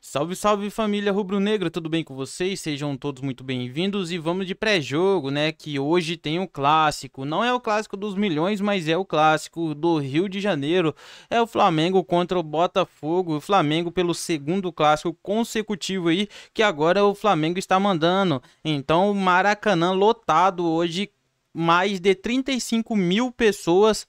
Salve, salve família rubro-negra, tudo bem com vocês? Sejam todos muito bem-vindos e vamos de pré-jogo, né? Que hoje tem um clássico. Não é o clássico dos milhões, mas é o clássico do Rio de Janeiro. É o Flamengo contra o Botafogo. O Flamengo pelo segundo clássico consecutivo aí, que agora o Flamengo está mandando. Então, o Maracanã lotado hoje. Mais de 35 mil pessoas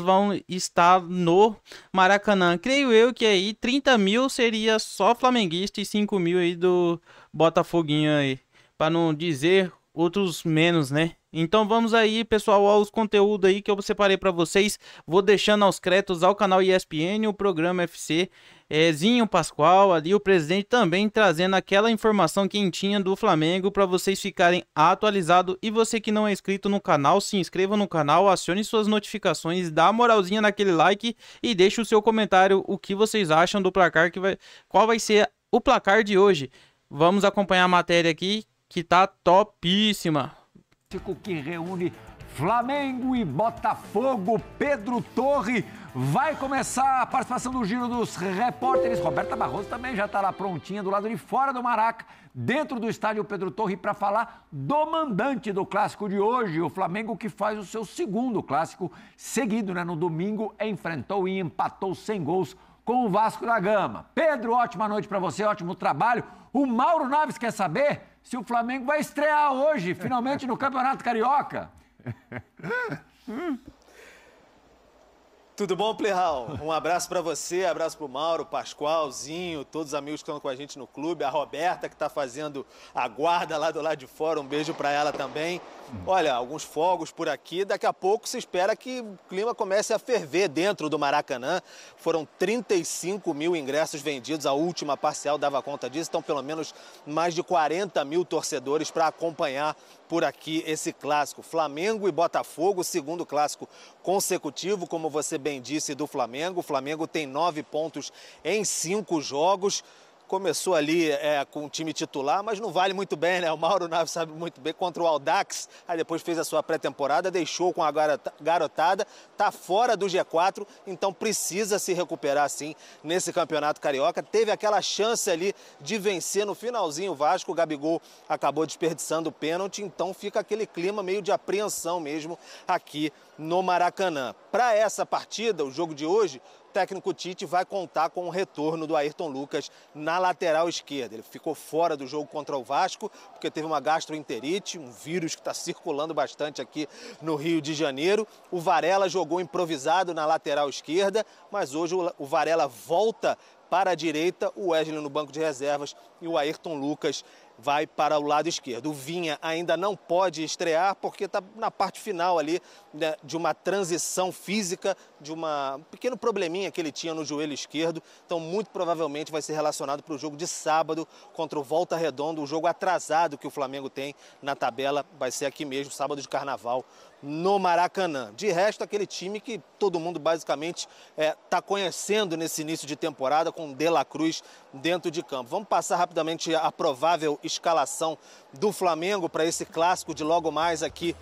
vão estar no Maracanã. Creio eu que aí 30 mil seria só flamenguista e 5 mil aí do Botafoguinho aí, para não dizer outros menos, né? Então vamos aí, pessoal, aos conteúdos aí que eu separei para vocês. Vou deixando aos créditos ao canal ESPN, o programa FC, Zinho Pascoal, ali o presidente também trazendo aquela informação quentinha do Flamengo para vocês ficarem atualizados. E você que não é inscrito no canal, se inscreva no canal, acione suas notificações, dá uma moralzinha naquele like e deixe o seu comentário o que vocês acham do placar, qual vai ser o placar de hoje. Vamos acompanhar a matéria aqui que tá topíssima. Que reúne Flamengo e Botafogo. Pedro Torre vai começar a participação do giro dos repórteres. Roberta Barroso também já está lá prontinha do lado de fora do Maraca, dentro do estádio Pedro Torre, para falar do mandante do clássico de hoje, o Flamengo, que faz o seu segundo clássico seguido, né? No domingo enfrentou e empatou sem gols com o Vasco da Gama. Pedro, ótima noite para você, ótimo trabalho. O Mauro Naves quer saber se o Flamengo vai estrear hoje, finalmente, no Campeonato Carioca. Tudo bom, Plihal? Um abraço para você, abraço para o Mauro, Pascoal, Zinho, todos os amigos que estão com a gente no clube, a Roberta, que está fazendo a guarda lá do lado de fora, um beijo para ela também. Olha, alguns fogos por aqui, daqui a pouco se espera que o clima comece a ferver dentro do Maracanã. Foram 35 mil ingressos vendidos, a última parcial dava conta disso, então pelo menos mais de 40 mil torcedores para acompanhar por aqui esse clássico. Flamengo e Botafogo, segundo clássico consecutivo, como você bem disse, do Flamengo. O Flamengo tem 9 pontos em 5 jogos. Começou ali com o time titular, mas não vale muito bem, né? O Mauro Naves sabe muito bem, contra o Audax, aí depois fez a sua pré-temporada, deixou com a garotada, tá fora do G4, então precisa se recuperar sim nesse Campeonato Carioca. Teve aquela chance ali de vencer no finalzinho o Vasco, o Gabigol acabou desperdiçando o pênalti, então fica aquele clima meio de apreensão mesmo aqui no Maracanã. Para essa partida, o jogo de hoje, o técnico Tite vai contar com o retorno do Ayrton Lucas na lateral esquerda. Ele ficou fora do jogo contra o Vasco, porque teve uma gastroenterite, um vírus que está circulando bastante aqui no Rio de Janeiro. O Varela jogou improvisado na lateral esquerda, mas hoje o Varela volta para a direita, o Wesley no banco de reservas e o Ayrton Lucas vai para o lado esquerdo. O Vinha ainda não pode estrear porque está na parte final ali, né, de uma transição física, de um pequeno probleminha que ele tinha no joelho esquerdo. Então, muito provavelmente vai ser relacionado para o jogo de sábado contra o Volta Redonda, o jogo atrasado que o Flamengo tem na tabela. Vai ser aqui mesmo, sábado de Carnaval, no Maracanã. De resto, aquele time que todo mundo basicamente está conhecendo nesse início de temporada, com De La Cruz dentro de campo. Vamos passar rapidamente a provável escalação do Flamengo para esse clássico de logo mais aqui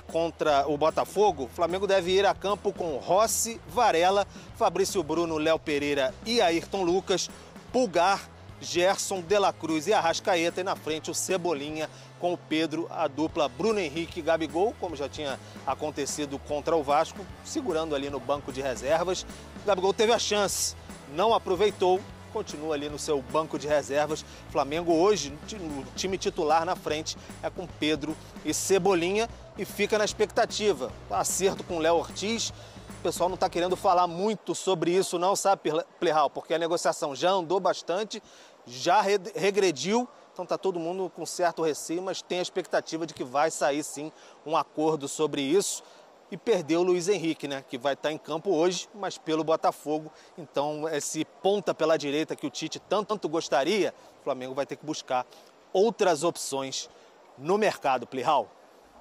contra o Botafogo. O Flamengo deve ir a campo com Rossi, Varela, Fabrício Bruno, Léo Pereira e Ayrton Lucas, Pulgar, Gerson, De La Cruz e Arrascaeta, e na frente o Cebolinha com o Pedro, a dupla Bruno Henrique e Gabigol, como já tinha acontecido contra o Vasco, segurando ali no banco de reservas. O Gabigol teve a chance, não aproveitou, continua ali no seu banco de reservas. Flamengo hoje, no time titular na frente, é com Pedro e Cebolinha, e fica na expectativa. Acerto com o Léo Ortiz. O pessoal não está querendo falar muito sobre isso não, sabe, Plihal? Porque a negociação já andou bastante, já regrediu, então está todo mundo com certo receio, mas tem a expectativa de que vai sair sim um acordo sobre isso. E perdeu o Luiz Henrique, né, que vai estar em campo hoje, mas pelo Botafogo. Então, esse ponta pela direita que o Tite tanto gostaria, o Flamengo vai ter que buscar outras opções no mercado, Plihal.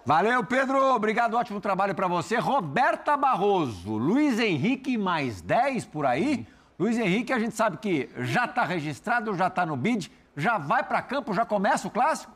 Valeu, Pedro. Obrigado, ótimo trabalho para você. Roberta Barroso, Luiz Henrique mais 10 por aí. Luiz Henrique, a gente sabe que já está registrado, já está no bid, já vai para campo, já começa o clássico?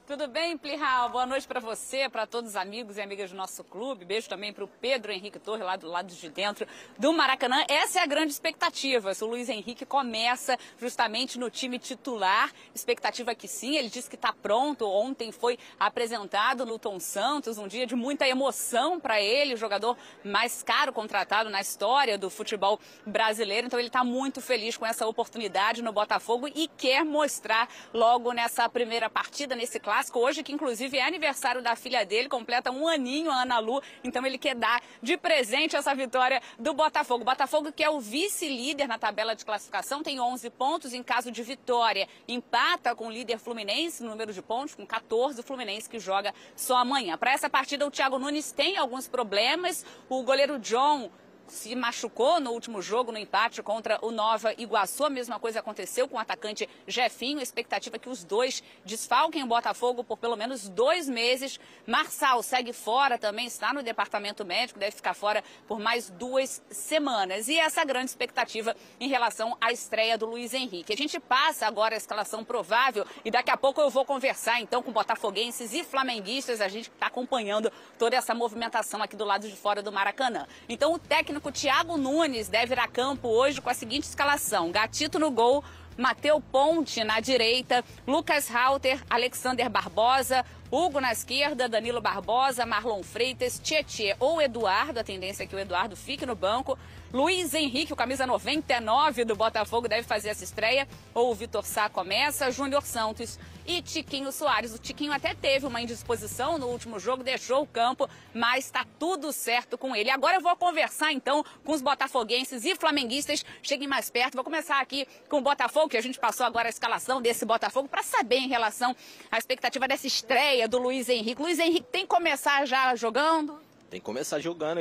Tudo bem, Plihal? Boa noite para você, para todos os amigos e amigas do nosso clube. Beijo também para o Pedro Henrique Torres, lá do lado de dentro do Maracanã. Essa é a grande expectativa. Se o Luiz Henrique começa justamente no time titular, expectativa que sim, ele disse que está pronto. Ontem foi apresentado no Tom Santos, um dia de muita emoção para ele, o jogador mais caro contratado na história do futebol brasileiro. Então ele está muito feliz com essa oportunidade no Botafogo e quer mostrar logo nessa primeira partida, nesse clássico hoje, que inclusive é aniversário da filha dele, completa 1 aninho, a Ana Lu, então ele quer dar de presente essa vitória do Botafogo. Botafogo que é o vice-líder na tabela de classificação, tem 11 pontos, em caso de vitória, empata com o líder Fluminense, no número de pontos, com 14, o Fluminense que joga só amanhã. Para essa partida, o Thiago Nunes tem alguns problemas, o goleiro John se machucou no último jogo, no empate contra o Nova Iguaçu. A mesma coisa aconteceu com o atacante Jefinho. A expectativa é que os dois desfalquem o Botafogo por pelo menos 2 meses. Marçal segue fora também, está no departamento médico, deve ficar fora por mais 2 semanas. E essa grande expectativa em relação à estreia do Luiz Henrique. A gente passa agora a escalação provável e daqui a pouco eu vou conversar então com botafoguenses e flamenguistas. A gente está acompanhando toda essa movimentação aqui do lado de fora do Maracanã. Então o técnico Thiago Nunes deve ir a campo hoje com a seguinte escalação: Gatito no gol, Matheus Ponte na direita, Lucas Halter, Alexander Barbosa, Hugo na esquerda, Danilo Barbosa, Marlon Freitas, Tietê ou Eduardo, a tendência é que o Eduardo fique no banco, Luiz Henrique, o camisa 99 do Botafogo, deve fazer essa estreia, ou o Vitor Sá começa, Júnior Santos e Tiquinho Soares. O Tiquinho até teve uma indisposição no último jogo, deixou o campo, mas está tudo certo com ele. Agora eu vou conversar então com os botafoguenses e flamenguistas. Cheguem mais perto, vou começar aqui com o Botafogo, que a gente passou agora a escalação desse Botafogo, para saber em relação à expectativa dessa estreia do Luiz Henrique. Luiz Henrique tem que começar já jogando? Tem que começar jogando.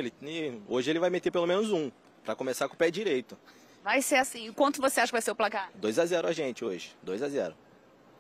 Hoje ele vai meter pelo menos um, para começar com o pé direito. Vai ser assim. Quanto você acha que vai ser o placar? 2-0 a gente hoje, 2-0.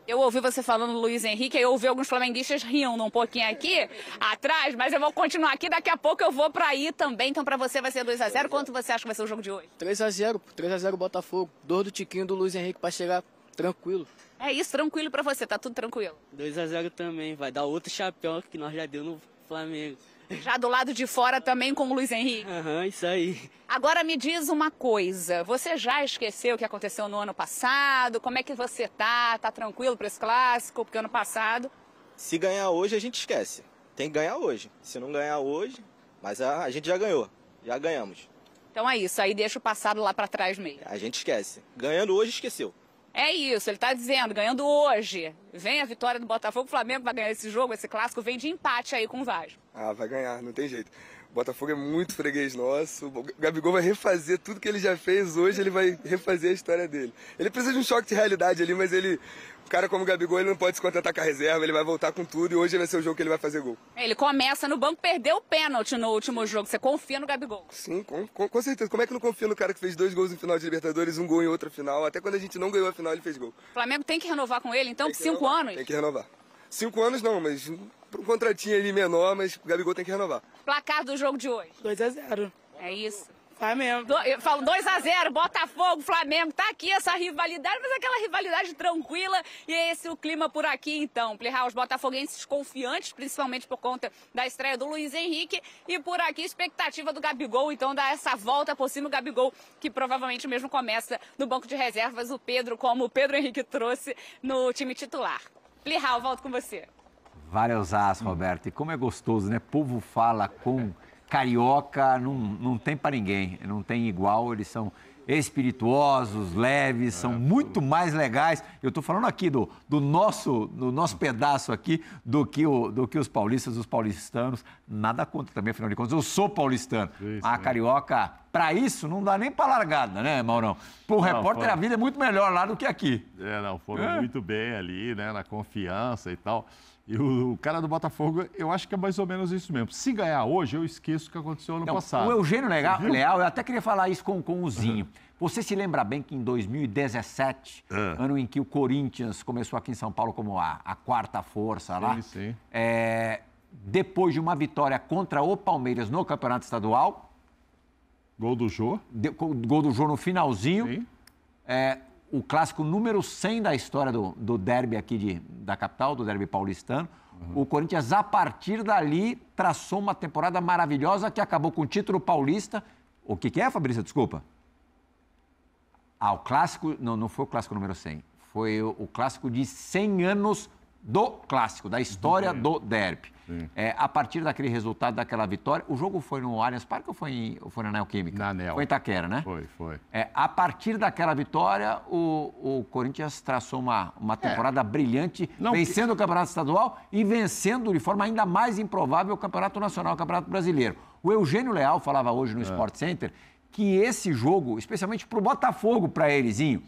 Eu ouvi você falando do Luiz Henrique, eu ouvi alguns flamenguistas rindo um pouquinho aqui atrás, mas eu vou continuar aqui, daqui a pouco eu vou para aí também. Então para você vai ser 2-0. Quanto você acha que vai ser o jogo de hoje? 3-0 Botafogo. 2 do Tiquinho, do Luiz Henrique para chegar tranquilo. É isso, tranquilo para você, tá tudo tranquilo. 2-0 também, vai dar outro chapéu que nós já deu no Flamengo. Já do lado de fora também com o Luiz Henrique? Aham, isso aí. Agora me diz uma coisa, você já esqueceu o que aconteceu no ano passado? Como é que você tá? Tá tranquilo para esse clássico? Porque ano passado... Se ganhar hoje, a gente esquece. Tem que ganhar hoje. Se não ganhar hoje, mas a gente já ganhou. Já ganhamos. Então é isso, aí deixa o passado lá para trás mesmo. A gente esquece. Ganhando hoje, esqueceu. É isso, ele tá dizendo, ganhando hoje. Vem a vitória do Botafogo, o Flamengo vai ganhar esse jogo, esse clássico, vem de empate aí com o Vasco. Ah, vai ganhar, não tem jeito. O Botafogo é muito freguês nosso. O Gabigol vai refazer tudo que ele já fez. Hoje ele vai refazer a história dele. Ele precisa de um choque de realidade ali, mas um cara como o Gabigol, ele não pode se contentar com a reserva. Ele vai voltar com tudo e hoje vai ser o jogo que ele vai fazer gol. Ele começa no banco, perdeu o pênalti no último jogo. Você confia no Gabigol? Sim, com certeza. Como é que não confia no cara que fez 2 gols em final de Libertadores, 1 gol em outra final? Até quando a gente não ganhou a final, ele fez gol. O Flamengo tem que renovar com ele, então, por 5 anos? Tem que renovar. 5 anos não, mas por um contratinho ali menor, mas o Gabigol tem que renovar. Placar do jogo de hoje? 2-0. É isso. Vai mesmo. Eu falo 2-0, Botafogo, Flamengo, tá aqui essa rivalidade, mas aquela rivalidade tranquila, e é esse o clima por aqui então. Plihal, os botafoguenses confiantes, principalmente por conta da estreia do Luiz Henrique, e por aqui expectativa do Gabigol, então dar essa volta por cima, o Gabigol, que provavelmente mesmo começa no banco de reservas, o Pedro, como o Pedro Henrique trouxe no time titular. Plihal, volto com você. Vários as, Roberto. E como é gostoso, né? Povo fala com carioca, não tem para ninguém. Não tem igual, eles são espirituosos, leves, são muito mais legais. Eu estou falando aqui do nosso pedaço aqui do que os paulistas, os paulistanos. Nada contra também, afinal de contas, eu sou paulistano. Isso, a carioca, para isso, não dá nem para largada, né, Maurão? Para o repórter, a vida é muito melhor lá do que aqui. Foram muito bem ali, né, na confiança e tal. E o cara do Botafogo, eu acho que é mais ou menos isso mesmo. Se ganhar hoje, eu esqueço o que aconteceu ano passado. O Eugênio Leal, eu até queria falar isso com o Zinho. Você se lembra bem que em 2017, ano em que o Corinthians começou aqui em São Paulo como a quarta força lá, sim. Depois de uma vitória contra o Palmeiras no Campeonato Estadual... Gol do Jô. Gol do Jô no finalzinho. Sim. o clássico número 100 da história do derby aqui da capital, do derby paulistano. O Corinthians, a partir dali, traçou uma temporada maravilhosa que acabou com o título paulista. O que é, Fabrício? Desculpa. O clássico... Não foi o clássico número 100. Foi o clássico de 100 anos do clássico, da história do derby. A partir daquele resultado, daquela vitória, o jogo foi no Allianz Parque ou foi na Neoquímica? Na Neo. Foi em Itaquera, né? Foi. A partir daquela vitória, o Corinthians traçou uma temporada brilhante, vencendo o Campeonato Estadual e vencendo de forma ainda mais improvável o Campeonato Nacional, o Campeonato Brasileiro. O Eugênio Leal falava hoje no Sport Center que esse jogo, especialmente para o Botafogo, para elezinho,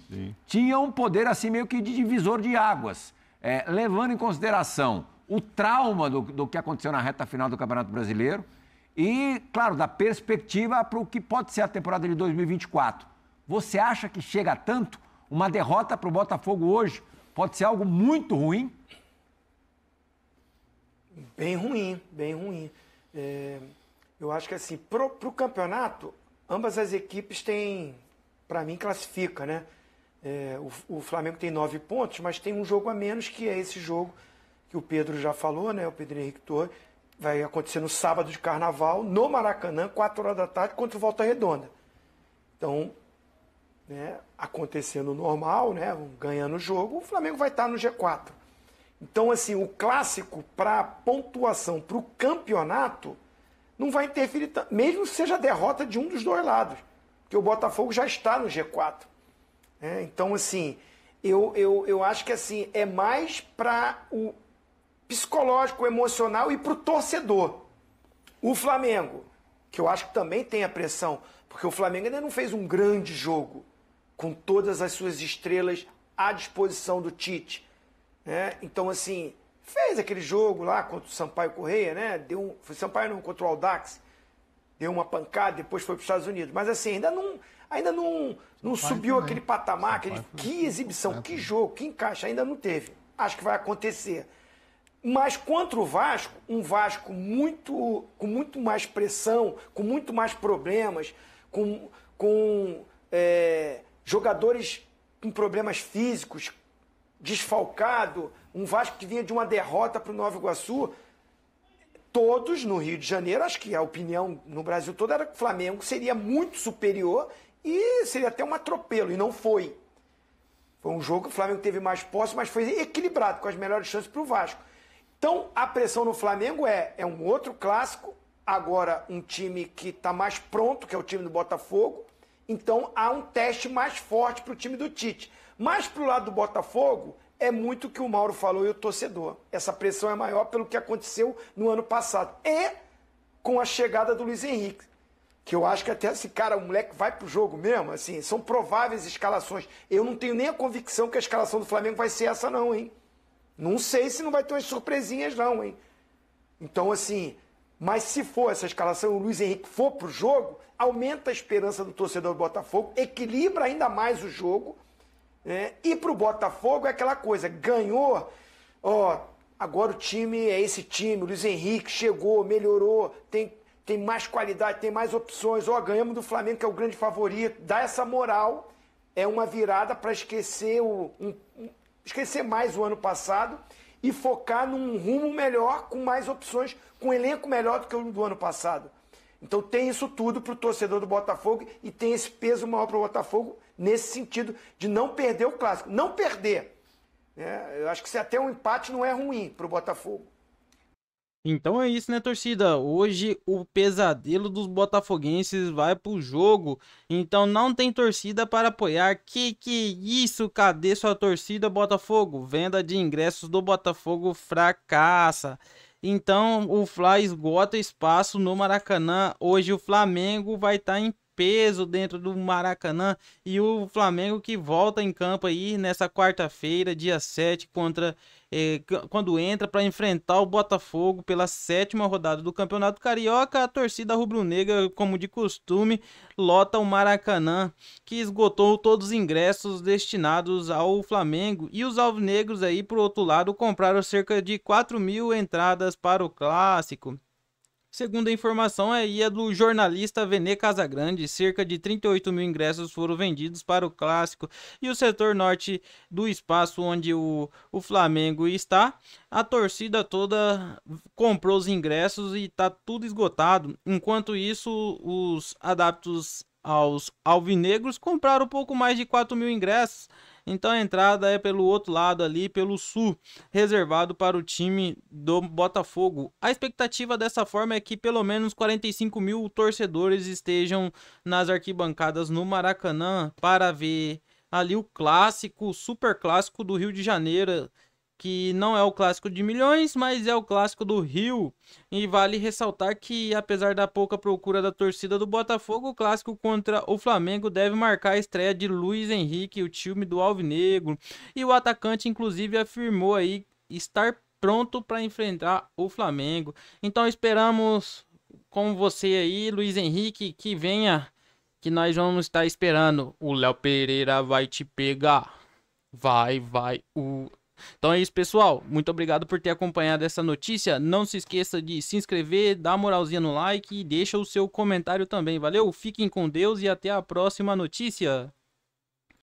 tinha um poder assim meio que de divisor de águas, levando em consideração o trauma do que aconteceu na reta final do Campeonato Brasileiro e, claro, da perspectiva para o que pode ser a temporada de 2024. Você acha que chega a tanto? Uma derrota para o Botafogo hoje pode ser algo muito ruim? Bem ruim, bem ruim. Eu acho que assim, pro campeonato, ambas as equipes têm, para mim, classifica, né? O Flamengo tem 9 pontos, mas tem um jogo a menos, que é esse jogo que o Pedro já falou, né? O Pedro Henrique Torres, vai acontecer no sábado de Carnaval, no Maracanã, 4 horas da tarde, contra o Volta Redonda. Então, né, acontecendo normal, né, ganhando o jogo, o Flamengo vai estar no G4. Então, assim, o clássico para pontuação, para o campeonato, não vai interferir tanto, mesmo que seja a derrota de um dos dois lados, porque o Botafogo já está no G4. Então, assim, eu acho que assim, é mais para o psicológico, o emocional e para o torcedor. O Flamengo, que eu acho que também tem a pressão, porque o Flamengo ainda não fez um grande jogo com todas as suas estrelas à disposição do Tite. Então, assim, fez aquele jogo lá contra o Sampaio Corrêa, né? Foi Sampaio não, contra o Audax. Deu uma pancada, depois foi para os Estados Unidos. Mas assim, ainda não subiu aquele patamar, que exibição, que jogo, que encaixe, ainda não teve. Acho que vai acontecer. Mas contra o Vasco, um Vasco com muito mais pressão, com muito mais problemas, com jogadores com problemas físicos, desfalcado, um Vasco que vinha de uma derrota para o Nova Iguaçu, todos no Rio de Janeiro, acho que a opinião no Brasil todo era que o Flamengo seria muito superior e seria até um atropelo, e não foi. Foi um jogo que o Flamengo teve mais posse, mas foi equilibrado, com as melhores chances para o Vasco. Então, a pressão no Flamengo é um outro clássico, agora um time que está mais pronto, que é o time do Botafogo, então há um teste mais forte para o time do Tite. Mas para o lado do Botafogo, é muito o que o Mauro falou e o torcedor. Essa pressão é maior pelo que aconteceu no ano passado. E com a chegada do Luiz Henrique, que eu acho que até esse cara, o moleque vai pro jogo mesmo, assim, são prováveis escalações. Eu não tenho nem a convicção que a escalação do Flamengo vai ser essa não, hein? Não sei se não vai ter umas surpresinhas não, hein? Então, assim, mas se for essa escalação e o Luiz Henrique for pro jogo, aumenta a esperança do torcedor do Botafogo, equilibra ainda mais o jogo, né? E pro Botafogo é aquela coisa, ganhou, agora o time é esse time, o Luiz Henrique chegou, melhorou, tem mais qualidade, tem mais opções, ganhamos do Flamengo, que é o grande favorito, dá essa moral, é uma virada para esquecer esquecer mais o ano passado e focar num rumo melhor, com mais opções, com um elenco melhor do que o do ano passado. Então tem isso tudo para o torcedor do Botafogo e tem esse peso maior para o Botafogo nesse sentido de não perder o clássico. Não perder. Eu acho que se até um empate não é ruim para o Botafogo. Então é isso, né, torcida? Hoje o pesadelo dos botafoguenses vai pro jogo, então não tem torcida para apoiar. Que isso? Cadê sua torcida, Botafogo? Venda de ingressos do Botafogo fracassa. Então o Fla esgota espaço no Maracanã. Hoje o Flamengo vai estar em peso dentro do Maracanã e o Flamengo que volta em campo aí nessa quarta-feira, dia 7, quando entra para enfrentar o Botafogo pela 7ª rodada do Campeonato Carioca. A torcida rubro-negra, como de costume, lota o Maracanã, que esgotou todos os ingressos destinados ao Flamengo, e os alvinegros aí, por outro lado, compraram cerca de 4.000 entradas para o clássico. Segundo a informação aí é do jornalista Vene Casagrande, cerca de 38 mil ingressos foram vendidos para o clássico e o setor norte do espaço onde o Flamengo está, a torcida toda comprou os ingressos e está tudo esgotado. Enquanto isso, os adeptos aos alvinegros compraram um pouco mais de 4 mil ingressos. Então a entrada é pelo outro lado ali, pelo sul, reservado para o time do Botafogo. A expectativa dessa forma é que pelo menos 45 mil torcedores estejam nas arquibancadas no Maracanã para ver ali o clássico, o super clássico do Rio de Janeiro, que não é o clássico de milhões, mas é o clássico do Rio. E vale ressaltar que, apesar da pouca procura da torcida do Botafogo, o clássico contra o Flamengo deve marcar a estreia de Luiz Henrique, o time do Alvinegro. E o atacante, inclusive, afirmou aí estar pronto para enfrentar o Flamengo. Então esperamos com você aí, Luiz Henrique, que venha, que nós vamos estar esperando. O Léo Pereira vai te pegar. Vai. Então é isso, pessoal. Muito obrigado por ter acompanhado essa notícia. Não se esqueça de se inscrever, dar moralzinha no like e deixa o seu comentário também. Valeu, fiquem com Deus e até a próxima notícia.